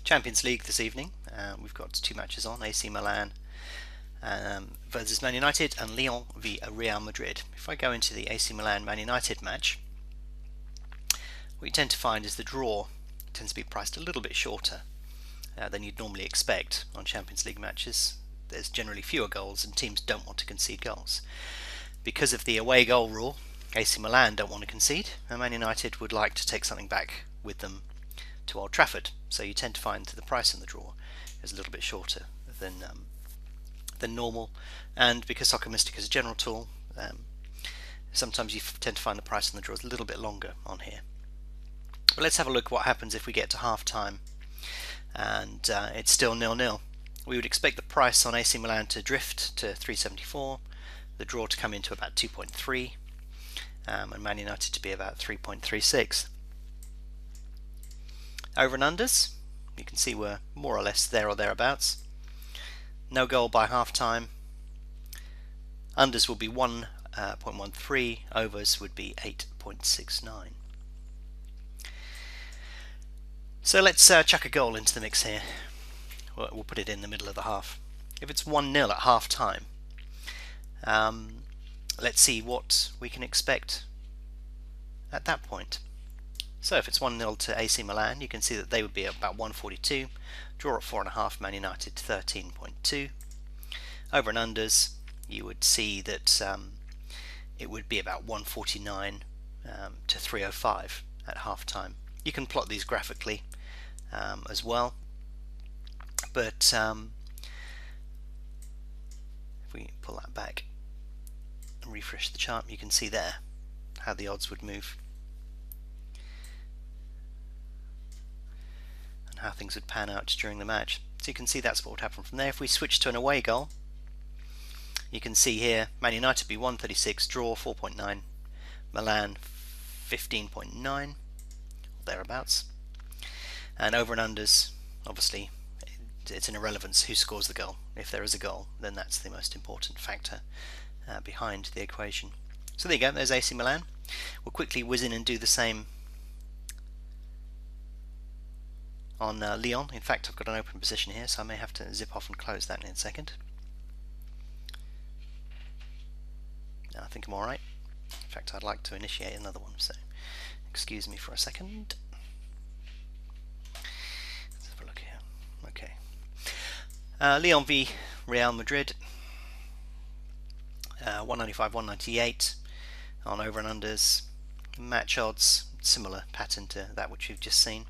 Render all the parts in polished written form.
Champions League this evening. We've got two matches on: AC Milan versus Man United and Lyon v Real Madrid. If I go into the AC Milan Man United match, what you tend to find is the draw tends to be priced a little bit shorter than you'd normally expect on Champions League matches. There's generally fewer goals and teams don't want to concede goals. Because of the away goal rule, AC Milan don't want to concede, and Man United would like to take something back with them to Old Trafford. So you tend to find the price in the draw is a little bit shorter than normal. And because Soccer Mystic is a general tool, sometimes you tend to find the price in the draw is a little bit longer on here. But let's have a look what happens if we get to half time and it's still 0-0. We would expect the price on AC Milan to drift to 3.74, the draw to come into about 2.3, and Man United to be about 3.36. Over and unders, you can see we're more or less there or thereabouts. No goal by half time. Unders will be 1.13, overs would be 8.69. So let's chuck a goal into the mix here. We'll put it in the middle of the half. If it's 1-0 at half time, let's see what we can expect at that point. So if it's 1-0 to AC Milan, you can see that they would be about 142, draw at 4.5, Man United 13.2. Over and unders, you would see that it would be about 149 to 305 at half time. You can plot these graphically as well, but if we pull that back and refresh the chart, you can see there how the odds would move and how things would pan out during the match. So you can see that's what would happen from there. If we switch to an away goal, you can see here Man United be 136, draw 4.9, Milan 15.9, thereabouts. And over and unders, obviously it's an irrelevance who scores the goal. If there is a goal, then that's the most important factor behind the equation. So there you go, there's AC Milan. We'll quickly whiz in and do the same on Lyon. In fact, I've got an open position here, so I may have to zip off and close that in a second. No, I think I'm alright. In fact, I'd like to initiate another one, so excuse me for a second. Let's have a look here. Okay. Lyon v Real Madrid, 195, 198 on over and unders. Match odds, similar pattern to that which you've just seen.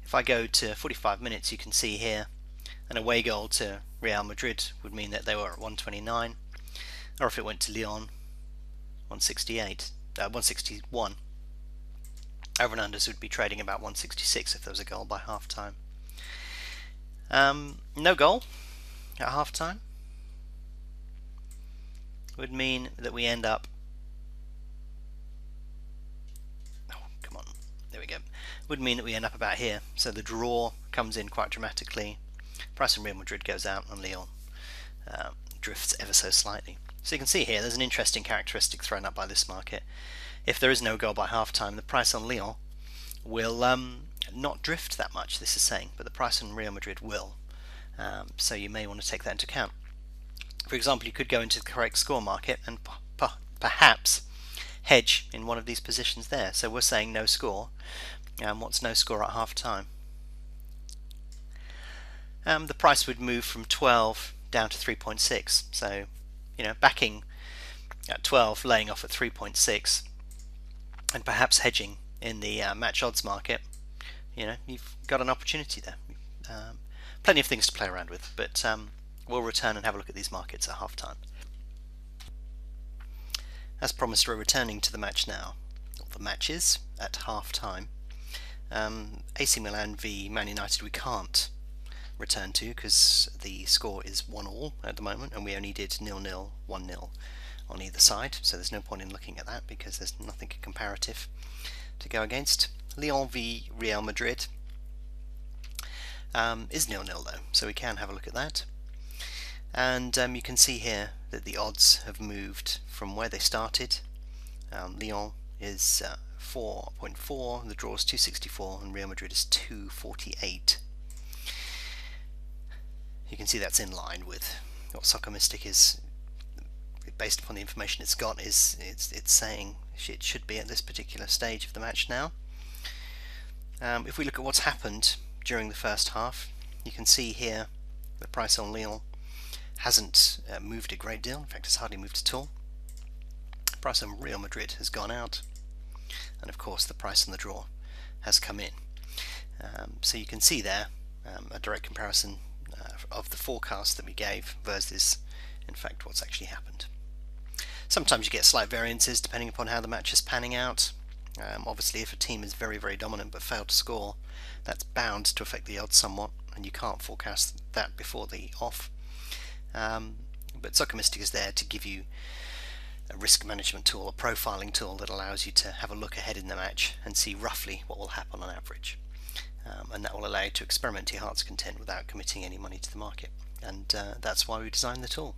If I go to 45 minutes, you can see here an away goal to Real Madrid would mean that they were at 129, or if it went to Lyon, 161. Over and unders would be trading about 166 if there was a goal by half time. No goal at half time would mean that we end up, would mean that we end up about here. So the draw comes in quite dramatically, price in Real Madrid goes out, and Lyon drifts ever so slightly. So you can see here there's an interesting characteristic thrown up by this market. If there is no goal by half time, the price on Lyon will not drift that much, this is saying, but the price on Real Madrid will. So you may want to take that into account. For example, you could go into the correct score market and perhaps hedge in one of these positions there. So we're saying no score. What's no score at half time? The price would move from 12 down to 3.6. So, backing at 12, laying off at 3.6, and perhaps hedging in the match odds market. You've got an opportunity there. Plenty of things to play around with, but we'll return and have a look at these markets at half time. As promised, we're returning to the match now, or the matches at half time. AC Milan v Man United we can't return to because the score is 1-1 at the moment, and we only did 0-0, 1-0 on either side, so there's no point in looking at that because there's nothing comparative to go against. Lyon v Real Madrid is 0-0 though, so we can have a look at that. And you can see here that the odds have moved from where they started. Lyon is 4.4, the draw is 264, and Real Madrid is 248. You can see that's in line with what Soccer Mystic is, based upon the information it's got, is it's saying it should be at this particular stage of the match now. If we look at what's happened during the first half, you can see here the price on Lyon hasn't moved a great deal. In fact, it's hardly moved at all. The price on Real Madrid has gone out, and of course the price on the draw has come in. So you can see there a direct comparison of the forecast that we gave versus in fact what's actually happened. Sometimes you get slight variances depending upon how the match is panning out. Obviously if a team is very dominant but failed to score, that's bound to affect the odds somewhat, and you can't forecast that before the off. But Soccer Mystic is there to give you a risk management tool, a profiling tool that allows you to have a look ahead in the match and see roughly what will happen on average. And that will allow you to experiment to your heart's content without committing any money to the market. And that's why we designed the tool.